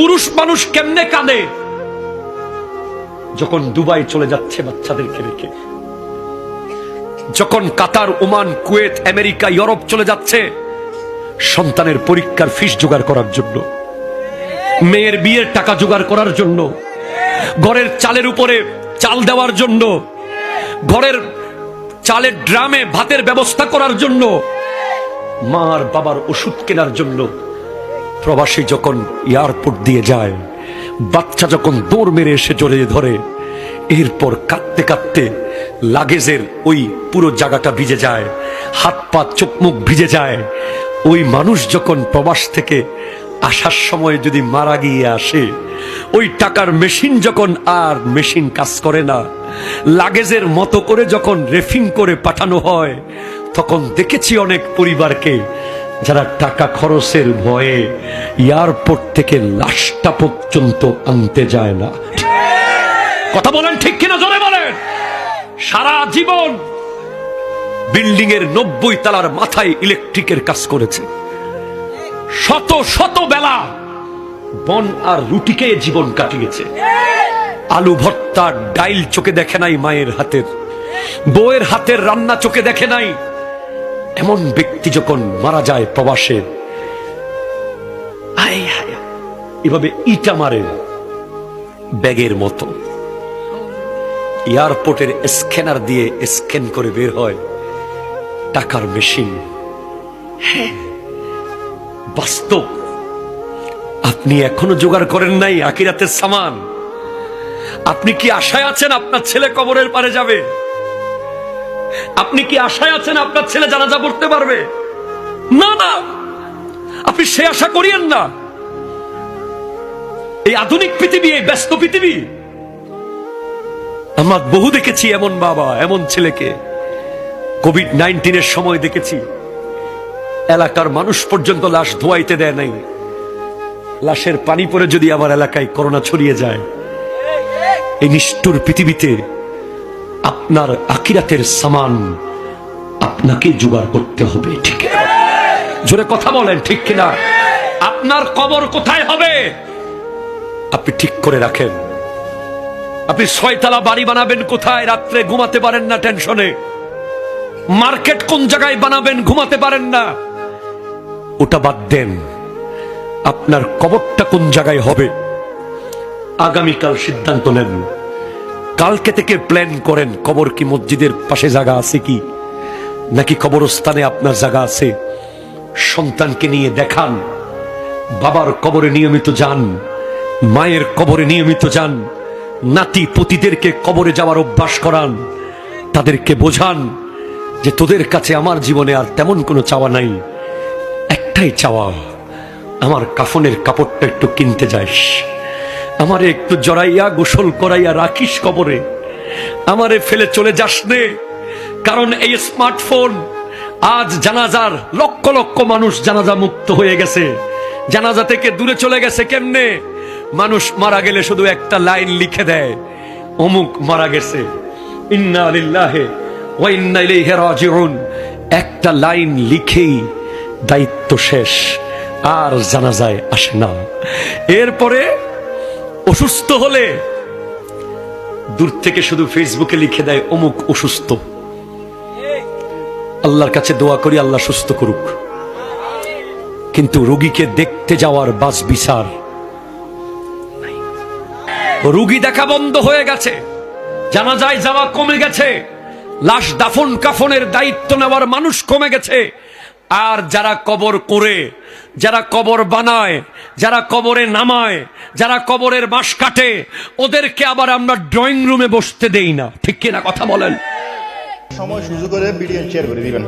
পুরুষ মানুষ কেমনে কাঁদে যখন দুবাই চলে যাচ্ছে বাচ্চাদেরকে রেখে, যখন কাতার, ওমান, কুয়েত, আমেরিকা, ইউরোপ চলে যাচ্ছে সন্তানের পরীক্ষার ফিস জোগাড় করার জন্য, মেয়ের বিয়ের টাকা জোগাড় করার জন্য, ঘরের চালের উপরে চাল দেওয়ার জন্য, ঘরের চালের ড্রামে ভাতের ব্যবস্থা করার জন্য, মার বাবার ওষুধ কেনার জন্য প্রবাসী যখন এয়ারপোর্ট দিয়ে যায়, বাচ্চা যখন দৌড় মেরে এসে জড়িয়ে ধরে, এরপর কাঁদতে কাঁদতে লাগেজের ওই পুরো জায়গাটা ভিজে যায়, হাত পা চোখ মুখ ভিজে যায়। ওই মানুষ যখন প্রবাস থেকে আসার সময় যদি মারা গিয়ে আসে, ওই টাকার মেশিন যখন আর মেশিন কাজ করে না, লাগেজের মতো করে যখন রেফিং করে পাঠানো হয়, তখন দেখেছি অনেক পরিবারকে যারা টাকা খরচের ভয়ে এয়ারপোর্ট থেকে লাশটা পর্যন্ত আনতে যায় না। কথা বলেন ঠিক কিনা, জোরে বলেন। সারা জীবন বিল্ডিং এর 90 তলার মাথায় ইলেকট্রিকের কাজ করেছে, শত শত বেলা বন আর রুটিকে জীবন কাটিয়েছে। আলু ভর্তা ডাইল চোখে দেখে নাই মায়ের হাতের, বউয়ের হাতের রান্না চোখে দেখে নাই। এমন ব্যক্তি যখন মারা যায় প্রবাসে, এভাবে ইটা মারে ব্যাগের মতো, এয়ারপোর্টের স্ক্যানার দিয়ে স্ক্যান করে বের হয় টাকার মেশিন। বাস্তব। আপনি এখনো জোগাড় করেন নাই আখিরাতের সামান? আপনি কি আশায় আছেন আপনার ছেলে কবরের পারে যাবে? আপনি কি আশায় আছেন আপনার ছেলে জানাজা পড়তে পারবে? না না, আপনি সে আশা করিয়েন না। এই আধুনিক পৃথিবী, এই ব্যস্ত পৃথিবী, আমরা বহু দেখেছি এমন বাবা, এমন ছেলেকে। কোভিড-19 সময় দেখেছি এলাকার মানুষ পর্যন্ত লাশ ধোয়াইতে দেয় নাই। লাশের পানি পরে যদি আমার এলাকায় করোনা ছড়িয়ে যায়, এই নিষ্ঠুর পৃথিবীতে আপনার আখিরাতের সামান আপনাকে জোগাড় করতে হবে। ঠিক কিনা? জোরে কথা বলেন, ঠিক কিনা? আপনার কবর কোথায় হবে আপনি ঠিক করে রাখেন। আপনি 6 তলা বাড়ি বানাবেন কোথায়, রাত্রে ঘুমাতে পারেন না টেনশনে। মার্কেট কোন জায়গায় বানাবেন, ঘুমাতে পারেন না, ওটা বাদ দেন। আপনার কবরটা কোন জায়গায় হবে আগামীকাল সিদ্ধান্ত নেন। কালকে থেকে প্ল্যান করেন, কবর কি মসজিদের পাশে জায়গা আছে কি, নাকি কবরস্থানে আপনার জায়গা আছে। সন্তানকে নিয়ে দেখান, বাবার কবরে নিয়মিত যান, মায়ের কবরে নিয়মিত যান। নাতি পতিদেরকে কবরে যাওয়ার অভ্যাস করান, তাদেরকে বোঝান যে তোদের কাছে আমার জীবনে আর তেমন কোনো চাওয়া নাই, একটাই চাওয়া, আমার কাফনের কাপড়টা একটু কিনতে যাস, আমারে একটু জড়াইয়া গোসল করাইয়া রাখিস কবরে, আমারে ফেলে চলে যাস নে। কারণ এই স্মার্টফোন আজ জানাজার লক্ষ লক্ষ মানুষ জানাজা মুক্ত হয়ে গেছে, জানাজা থেকে দূরে চলে গেছে। কেমনে? মানুষ মারা গেলে শুধু একটা লাইন লিখে দেয়, অমুক মারা গেছে, ইন্না লিল্লাহি ওয়া ইন্না ইলাইহি রাজিউন। একটা লাইন লিখেই দায়িত্ব শেষ, আর জানাজায় আসে না। এরপরে অসুস্থ হলে দূর থেকে শুধু ফেসবুকে লিখে দেয় অমুক অসুস্থ। আল্লাহর কাছে দোয়া করি আল্লাহ সুস্থ করুক, কিন্তু রোগীকে দেখতে যাওয়ার বাস বিচার। রোগী দেখা বন্ধ হয়ে গেছে, জানাজায় যাওয়া কমে গেছে, লাশ দাফন কাফনের দায়িত্ব নেওয়ার মানুষ কমে গেছে। আর যারা কবর করে, যারা কবর বানায়, যারা কবরে নামায়, যারা কবরের বাঁশ কাটে, ওদেরকে আবার আমরা ড্রয়িং রুমে বসতে দেই না। ঠিক কিনা কথা বলেন? সময় সুযোগ করে ভিডিও শেয়ার করে দিবেন।